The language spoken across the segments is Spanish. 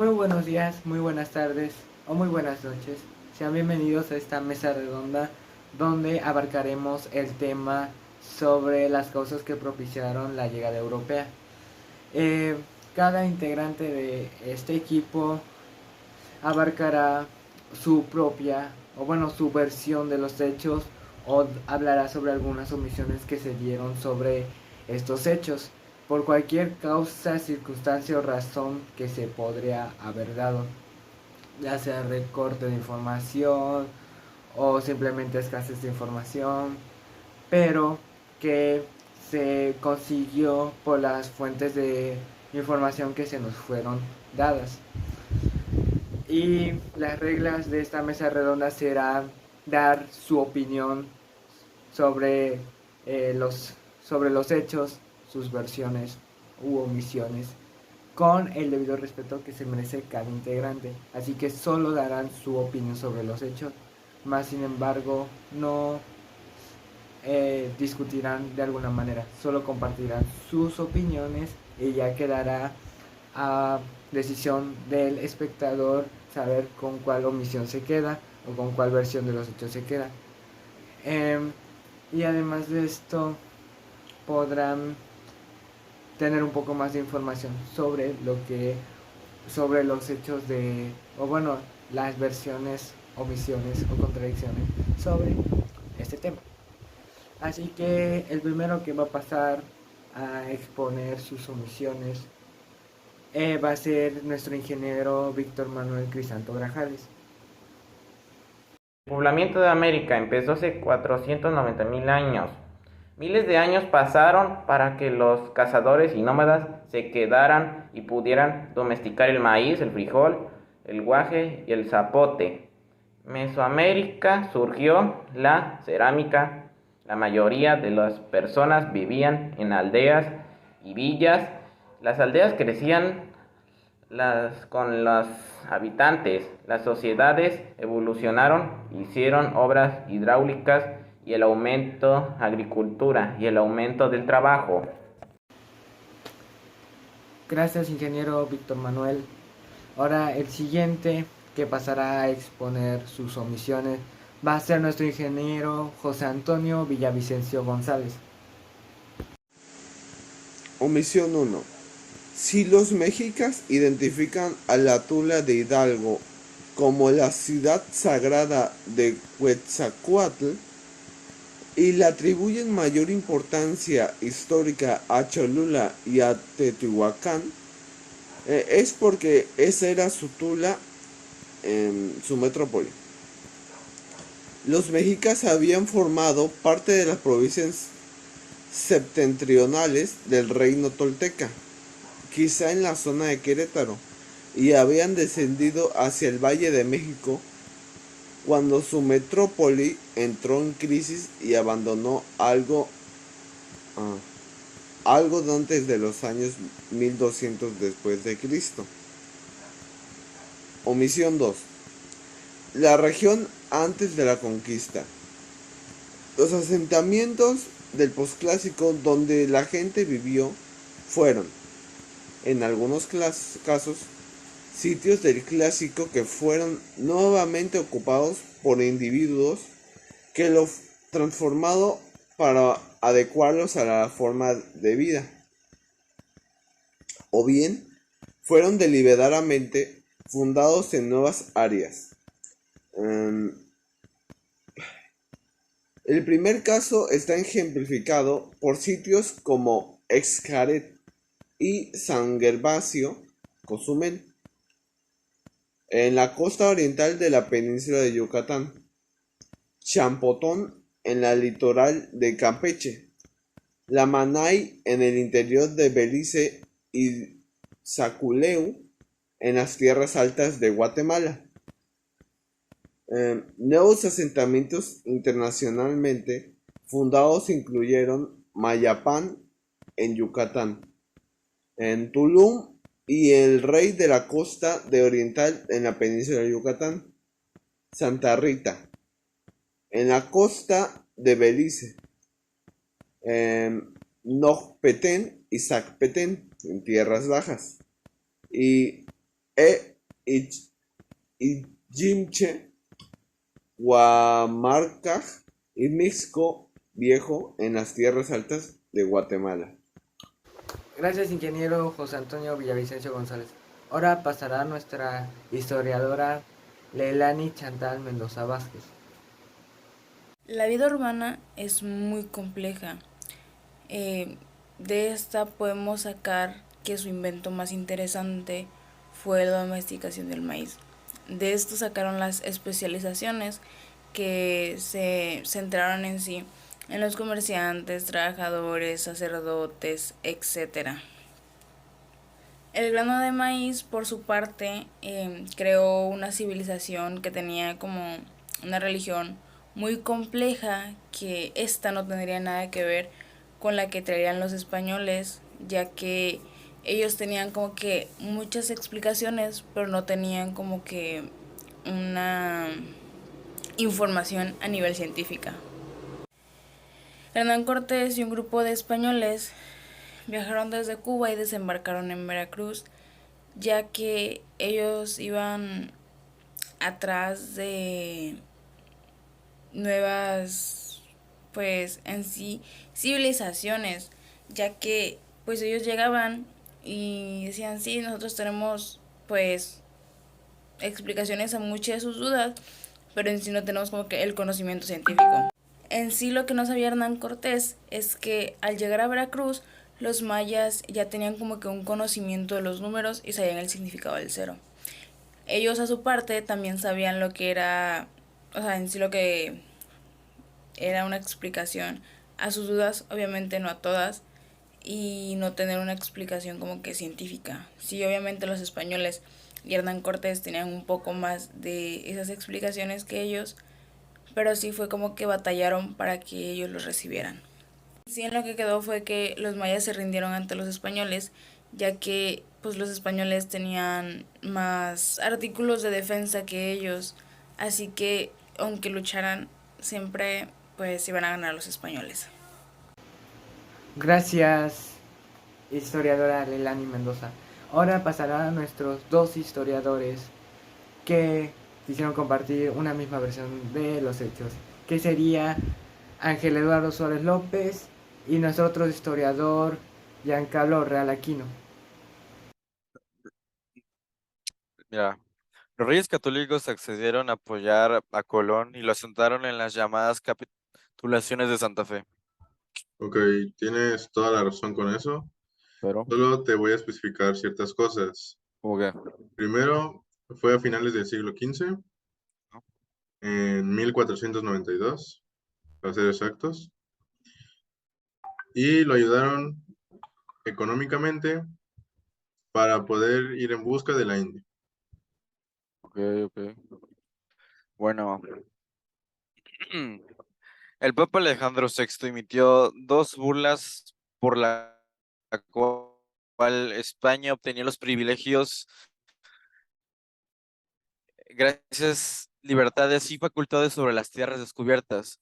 Muy buenos días, muy buenas tardes o muy buenas noches. Sean bienvenidos a esta mesa redonda donde abarcaremos el tema sobre las causas que propiciaron la llegada europea. Eh, Cada integrante de este equipo abarcará su propia, o bueno, su versión de los hechos, o hablará sobre algunas omisiones que se dieron sobre estos hechos, por cualquier causa, circunstancia o razón que se podría haber dado, ya sea recorte de información o simplemente escasez de información, pero que se consiguió por las fuentes de información que se nos fueron dadas. Y las reglas de esta mesa redonda serán dar su opinión sobre, sobre los hechos, sus versiones u omisiones, con el debido respeto que se merece cada integrante. Así que solo darán su opinión sobre los hechos, más sin embargo no discutirán de alguna manera, solo compartirán sus opiniones y ya quedará a decisión del espectador saber con cuál omisión se queda o con cuál versión de los hechos se queda. Eh, y además de esto podrán tener un poco más de información sobre sobre los hechos de, o bueno, las versiones, omisiones o contradicciones sobre este tema. Así que el primero que va a pasar a exponer sus omisiones va a ser nuestro ingeniero Víctor Manuel Crisanto Grajales. El poblamiento de América empezó hace 490.000 años. Miles de años pasaron para que los cazadores y nómadas se quedaran y pudieran domesticar el maíz, el frijol, el guaje y el zapote. Mesoamérica surgió la cerámica. La mayoría de las personas vivían en aldeas y villas. Las aldeas crecían con los habitantes. Las sociedades evolucionaron, hicieron obras hidráulicas y el aumento agricultura y el aumento del trabajo. Gracias, ingeniero Víctor Manuel. Ahora el siguiente que pasará a exponer sus omisiones va a ser nuestro ingeniero José Antonio Villavicencio González. Omisión 1. Si los mexicas identifican a la Tula de Hidalgo como la ciudad sagrada de Quetzalcoatl y le atribuyen mayor importancia histórica a Cholula y a Teotihuacán, es porque esa era su Tula, su metrópoli. Los mexicas habían formado parte de las provincias septentrionales del reino tolteca, quizá en la zona de Querétaro, y habían descendido hacia el Valle de México cuando su metrópoli entró en crisis y abandonó algo de antes de los años 1200 después de Cristo. Omisión 2. La región antes de la conquista. Los asentamientos del posclásico donde la gente vivió fueron, en algunos casos, sitios del clásico que fueron nuevamente ocupados por individuos que lo transformado para adecuarlos a la forma de vida, o bien fueron deliberadamente fundados en nuevas áreas. El primer caso está ejemplificado por sitios como Xcaret y San Gervasio, Cozumel, en la costa oriental de la península de Yucatán, Champotón en la litoral de Campeche, Lamanay en el interior de Belice y Zaculeu en las tierras altas de Guatemala. Nuevos asentamientos internacionalmente fundados incluyeron Mayapán en Yucatán, en Tulum y el Rey de la Costa de Oriental en la península de Yucatán, Santa Rita, en la costa de Belice, Nojpetén y Zacpetén en tierras bajas, y e Ijimche, Huamarcaj y Mixco Viejo en las tierras altas de Guatemala. Gracias, ingeniero José Antonio Villavicencio González. Ahora pasará nuestra historiadora Leilani Chantal Mendoza Vázquez. La vida urbana es muy compleja. De esta podemos sacar que su invento más interesante fue la domesticación del maíz. De esto sacaron las especializaciones que se centraron en sí en los comerciantes, trabajadores, sacerdotes, etcétera. El grano de maíz, por su parte, creó una civilización que tenía como una religión muy compleja, que esta no tendría nada que ver con la que traían los españoles, ya que ellos tenían como que muchas explicaciones, pero no tenían como que una información a nivel científica. Hernán Cortés y un grupo de españoles viajaron desde Cuba y desembarcaron en Veracruz, ya que ellos iban atrás de nuevas, pues en sí, civilizaciones, ya que pues ellos llegaban y decían, sí, nosotros tenemos pues explicaciones a muchas de sus dudas, pero en sí no tenemos como que el conocimiento científico. En sí lo que no sabía Hernán Cortés es que al llegar a Veracruz, los mayas ya tenían como que un conocimiento de los números y sabían el significado del cero. Ellos a su parte también sabían lo que era, o sea, en sí lo que era una explicación a sus dudas, obviamente no a todas, y no tener una explicación como que científica. Sí, obviamente los españoles y Hernán Cortés tenían un poco más de esas explicaciones que ellos, pero sí fue como que batallaron para que ellos los recibieran. Sí, en lo que quedó fue que los mayas se rindieron ante los españoles, ya que pues los españoles tenían más artículos de defensa que ellos, así que aunque lucharan siempre pues iban a ganar los españoles. Gracias, historiadora Leilani Mendoza. Ahora pasará a nuestros dos historiadores que quisieron compartir una misma versión de los hechos, que sería Ángel Eduardo Suárez López y nuestro otro historiador Giancarlo Real Aquino. Mira, los reyes católicos accedieron a apoyar a Colón y lo asentaron en las llamadas capitulaciones de Santa Fe. Ok, tienes toda la razón con eso. Pero, Solo te voy a especificar ciertas cosas. ¿cómo que? Primero, fue a finales del siglo XV, ¿No? en 1492, para ser exactos, y lo ayudaron económicamente para poder ir en busca de la India. Ok, ok. Bueno, el Papa Alejandro VI emitió dos burlas por la cual España obtenía los privilegios, gracias, libertades y facultades sobre las tierras descubiertas.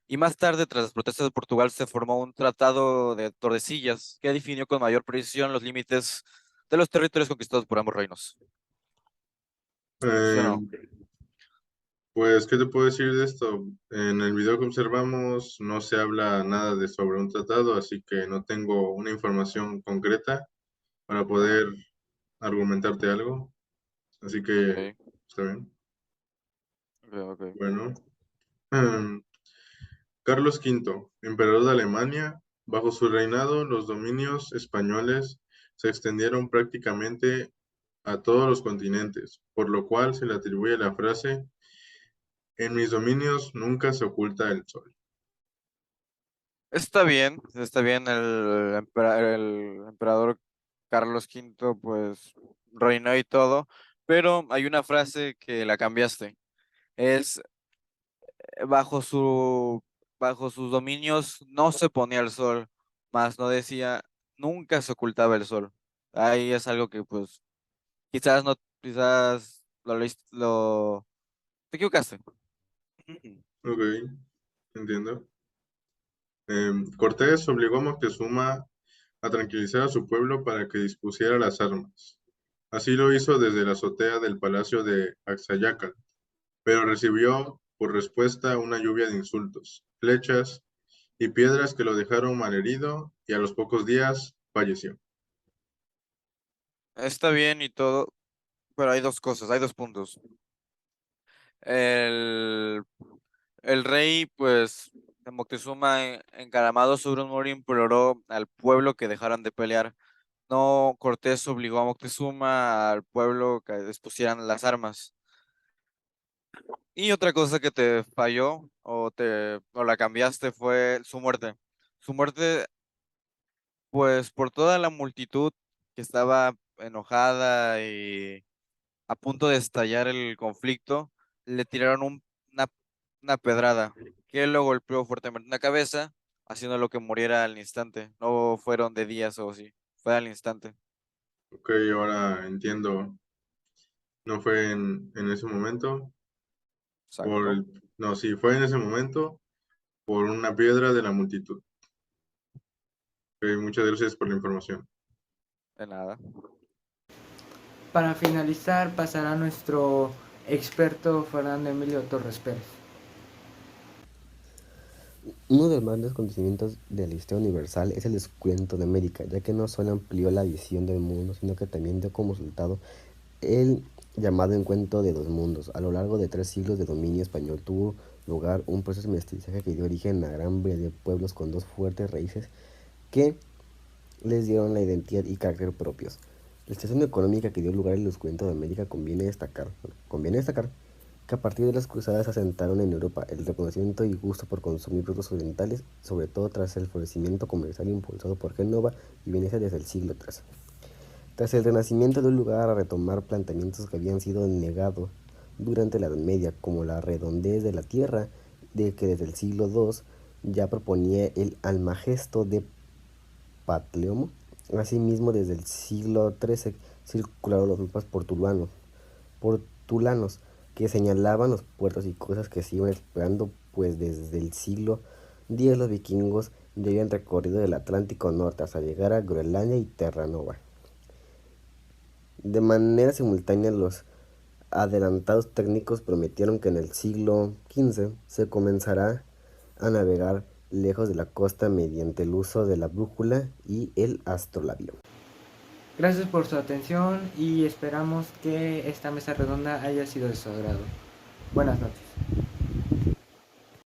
Y más tarde, tras las protestas de Portugal, se formó un tratado de Tordesillas que definió con mayor precisión los límites de los territorios conquistados por ambos reinos. ¿Sí o Eh, no? pues, ¿qué te puedo decir de esto? En el video que observamos no se habla nada de sobre un tratado, así que no tengo una información concreta para poder argumentarte algo. Así que, Ok, está bien. ok, ok. Bueno. em, Carlos V, emperador de Alemania, bajo su reinado los dominios españoles se extendieron prácticamente a todos los continentes, por lo cual se le atribuye la frase, en mis dominios nunca se oculta el sol. Está bien, el emperador Carlos V, pues reinó y todo, pero hay una frase que la cambiaste. Es bajo bajo sus dominios no se ponía el sol, más no decía nunca se ocultaba el sol. Ahí es algo que pues quizás no, quizás te equivocaste. Ok, entiendo. Cortés obligó a Moctezuma a tranquilizar a su pueblo para que dispusiera las armas. Así lo hizo desde la azotea del palacio de Axayácal, pero recibió por respuesta una lluvia de insultos, flechas y piedras que lo dejaron malherido y a los pocos días falleció. Está bien y todo, pero hay dos cosas, hay dos puntos. El, el rey, pues, de Moctezuma, encaramado sobre un muro, imploró al pueblo que dejaran de pelear. No, Cortés obligó a Moctezuma al pueblo que dispusieran las armas. Y otra cosa que te falló o la cambiaste fue su muerte. Su muerte, pues, por toda la multitud que estaba enojada y a punto de estallar el conflicto, le tiraron una, una pedrada que lo golpeó fuertemente en la cabeza, haciéndolo que muriera al instante. No fueron de días o así, fue al instante. Ok, ahora entiendo, no fue en ese momento, Exacto, no, sí, fue en ese momento por una piedra de la multitud. Ok, muchas gracias por la información. de nada. Para finalizar, pasará nuestro experto Fernando Emilio Torres Pérez. Uno de los más grandes acontecimientos de la historia universal es el descubrimiento de América, ya que no solo amplió la visión del mundo, sino que también dio como resultado el llamado encuentro de dos mundos. A lo largo de 3 siglos de dominio español tuvo lugar un proceso de mestizaje que dio origen a gran variedad de pueblos con dos fuertes raíces que les dieron la identidad y carácter propios. La situación económica que dio lugar al descubrimiento de América conviene destacar que a partir de las cruzadas se asentaron en Europa el reconocimiento y gusto por consumir productos orientales, sobre todo tras el florecimiento comercial impulsado por Génova y Venecia desde el siglo III. Tras el Renacimiento dio lugar a retomar planteamientos que habían sido negados durante la Edad Media, como la redondez de la tierra, de que desde el siglo II ya proponía el Almagesto de Ptolomeo. Asimismo, desde el siglo XIII circularon los mapas portulanos que señalaban los puertos y cosas que se iban explorando, pues desde el siglo X los vikingos ya habían recorrido el Atlántico Norte hasta llegar a Groenlandia y Terranova. De manera simultánea, los adelantados técnicos prometieron que en el siglo XV se comenzará a navegar lejos de la costa mediante el uso de la brújula y el astrolabio. Gracias por su atención y esperamos que esta mesa redonda haya sido de su agrado. Buenas noches.